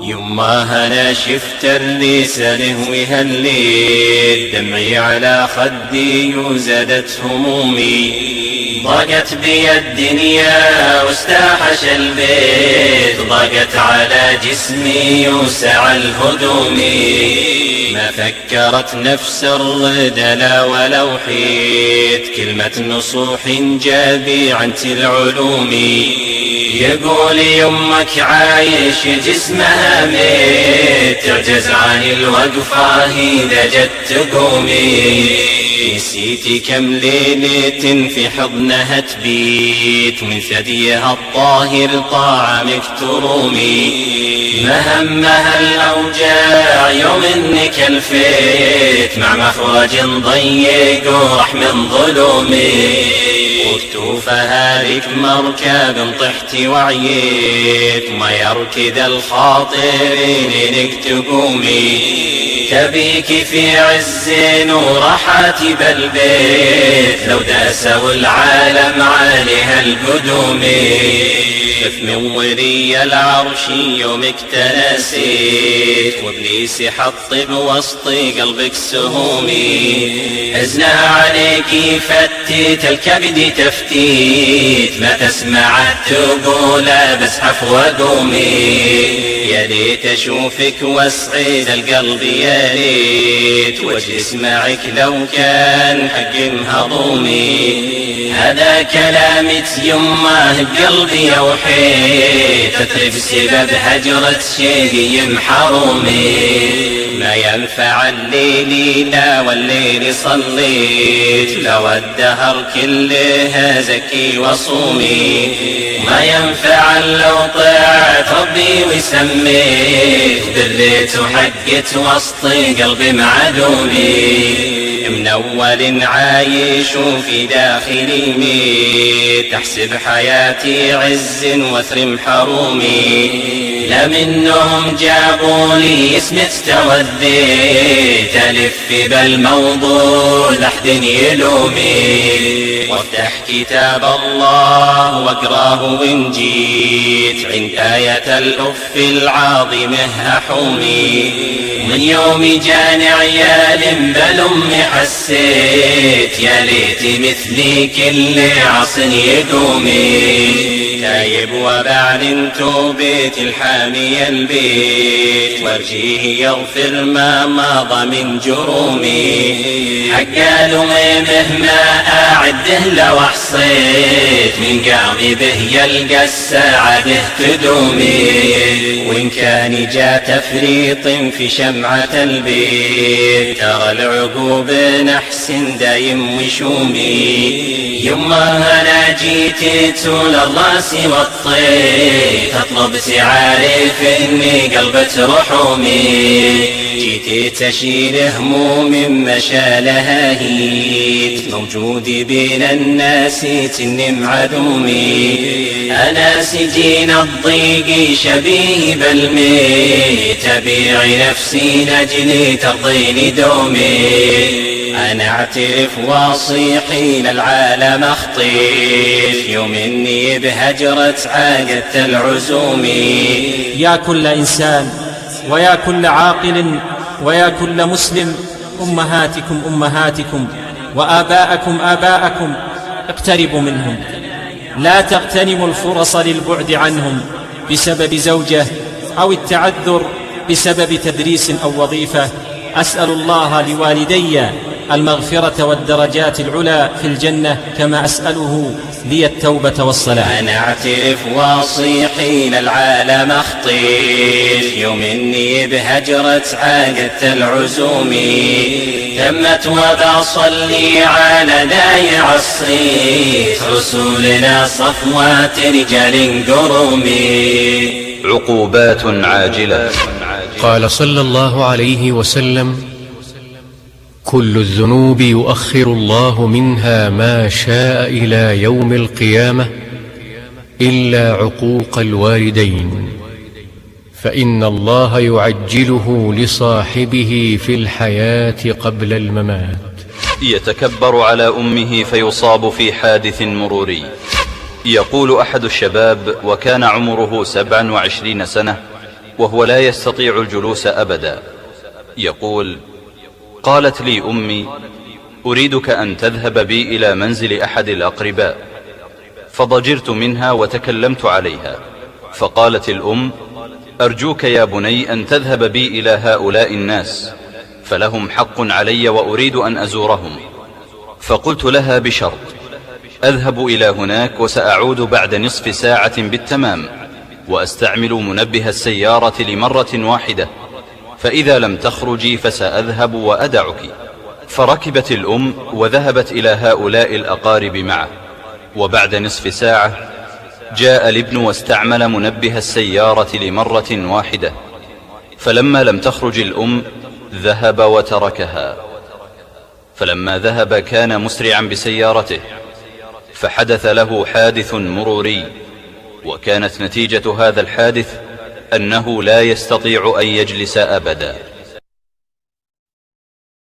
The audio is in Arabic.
يما هلا شفت الرساله وهليت دمعي على خدي وزادت همومي. ضاقت بي الدنيا واستاحش البيت، ضاقت على جسمي وسع الهدوم. ما فكرت نفس الرضا لا ولو حيت كلمة نصوح جابي عن العلوم. يقول يمك عايش جسمها ميت، تعجز عن الوقفة إذا جت تقومي. نسيتي كم ليلة في حضنها تبيت، من ثديها الطاهر طعمك ترومي. مهمها الأوجاع يوم انك الفيت، مع مخرج ضيق وراح من ظلومي. وكتوفها لك مركب طحت وعيت، ما يركد الخاطرين لك تقومي. تبيك في عز وراحات بالبيت، لو داسوا العالم عليها القدوم. خف من وري العرش يومك تناسيت، وابليس حط بوسط قلبك سهومي. حزنها عليك فتيت الكبد تفتيت، ما تسمع تقول بزحف وقومي. يا ليت اشوفك واسعد القلب، يا ليت واجلس معك لو كان حق هضومي. هذا كلامك يمه بقلبي يوحيت، تترك سبب هجرة شيقي محرومي. ما ينفع الليل لا والليل صليت، لو الدهر كلها زكي وصومي. ما ينفع لو طاعت ربي وسميت، بريت وحقت وسط قلبي معدومي. من أول عايش في داخلي ميت، تحسب حياتي عز وثرم حرومي. لا منهم جابولي اسم استوديت، ألف بالموضوع لحد يلومي. وافتح كتاب الله واقراه وإن جيت، عند آية الأف العظيمة أحومي. من يوم جاني عيال بل أمي حسيت، يا ليت مثلي كل عصر يقومي. تايب وبعد توبيت الحامي البيت، وارجيه يغفر ما مضى من جرومي. حقالوا مهما أعده لو أحصيت، من قاضي به يلقى السعادة تدومي. وإن كان جاء تفريط في شمعة البيت، ترى العقوب نحس دايم وشومي. يما أنا جيت تول الراس والطيت، تطلب تعارف إني قلبت رحومي. جيت تشيل هموم مشالها هيت، موجود بين الناس تنم عدومي. أنا سجين الضيق شبيه بالميت، أبيع نفسي نجلي ترضيني دومي. أنا اعترف واصيحين العالم أخطيت، يوم إني بهجرة عاقدت العزوم. يا كل إنسان ويا كل عاقل ويا كل مسلم، أمهاتكم أمهاتكم وآباءكم آباءكم، اقتربوا منهم. لا تغتنموا الفرص للبعد عنهم بسبب زوجة أو التعذر بسبب تدريس أو وظيفة. أسأل الله لوالدي المغفرة والدرجات العلى في الجنة، كما أسأله لي التوبة والصلاح. أنا اعترف واصيحين العالم أخطيت، يوم إني بهجرة عاقدت العزوم. تمت وبصلي على دايع الصيت، رسولنا صفوات رجال قرومي. عقوبات عاجلة. قال صلى الله عليه وسلم: كل الذنوب يؤخر الله منها ما شاء إلى يوم القيامة إلا عقوق الوالدين، فإن الله يعجله لصاحبه في الحياة قبل الممات. يتكبر على أمه فيصاب في حادث مروري. يقول أحد الشباب وكان عمره 27 سنة: وهو لا يستطيع الجلوس أبدا. يقول: قالت لي أمي: أريدك أن تذهب بي إلى منزل أحد الأقرباء، فضجرت منها وتكلمت عليها، فقالت الأم: أرجوك يا بني أن تذهب بي إلى هؤلاء الناس، فلهم حق علي وأريد أن أزورهم. فقلت لها: بشرط، أذهب إلى هناك وسأعود بعد نصف ساعة بالتمام، وأستعمل منبه السيارة لمرة واحدة، فإذا لم تخرجي فسأذهب وأدعك. فركبت الأم وذهبت إلى هؤلاء الأقارب معه، وبعد نصف ساعة جاء الابن واستعمل منبه السيارة لمرة واحدة، فلما لم تخرج الأم ذهب وتركها. فلما ذهب كان مسرعا بسيارته، فحدث له حادث مروري، وكانت نتيجة هذا الحادث أنه لا يستطيع أن يجلس أبدا.